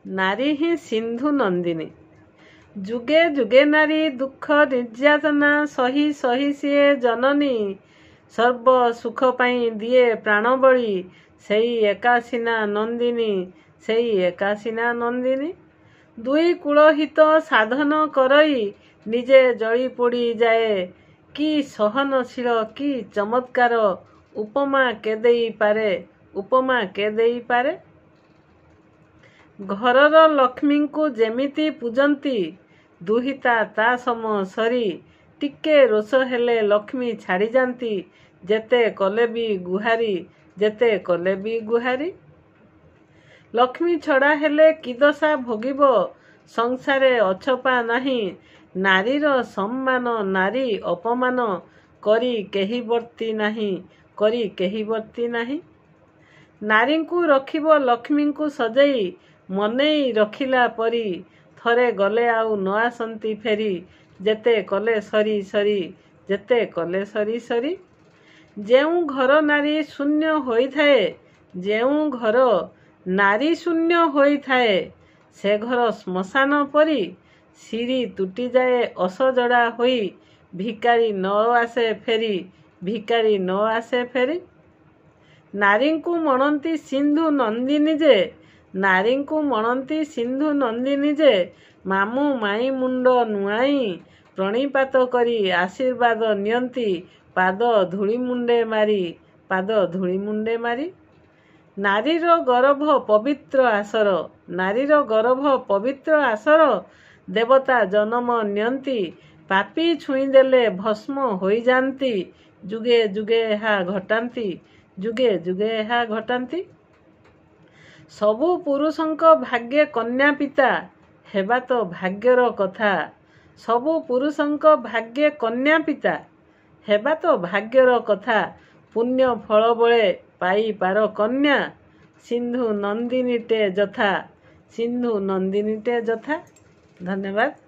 नारी ही सिंधु नंदिनी। जुगे जुगे नारी दुख निर्यातना सही सही सिए जननी। सर्व सुख पाई दिए प्राण बळी सेई एकासिना नंदिनी सेई एकासिना नंदिनी। दुई कुलहित साधन करई निजे जली पोड़ी जाए कि सहनशील कि चमत्कार उपमा के देई पारे उपमा के देई पारे। घरर लक्ष्मी को जेमिति पूजंती दुहिता ता सम सरी टिके रोष हेले लक्ष्मी छाड़ी जाती जेते कले भी गुहारी जेते कले भी गुहारी। लक्ष्मी छड़ा हेले कि दशा भोगिब संसारे अछपा नहीं नारीर सम्मान नारी अपमान करी केही वर्ती नहीं करी केही वर्ती नहीं। नारी को रखिब लक्ष्मी को सजई मनेई रखिला परी थरे गले आउ न आसंती फेरी जेते कले सरी सरी जेते कले सरी सरी। जेउ घर नारी शून्य होई थाए जेउ घर नारी शून्य होई थाए से घर श्मशान परी सिरी तुटी जाए असजड़ा होई भिकारी न आसे फेरी भिकारी न आसे फेरी। नारी को मनंती सिंधु नंदिनी जे नारी को मनंती सिंधु नंदिनी जे मामू माई मुंड नुआई प्रणिपात करी आशीर्वाद नियंती पाद धूली मुंडे मारी पाद धूली मुंडे मारी। नारीर गर्भ पवित्र आसर नारीर गर्भ पवित्र आसर देवता जन्म नियंती पापी छुई देले भस्म होई जानती जुगे जुगे हा घटांती जुगे जुगे हा घटांती। सबु पुरुषंक भाग्य कन्या पिता हेबा तो भाग्यर कथा सबु पुरुषंक भाग्य कन्या पिता हेबा तो भाग्यर कथा पुण्य फल बळे पाई पार कन्या सिंधु नंदिनीटे जथा सिंधु नंदिनीटे जथा। धन्यवाद।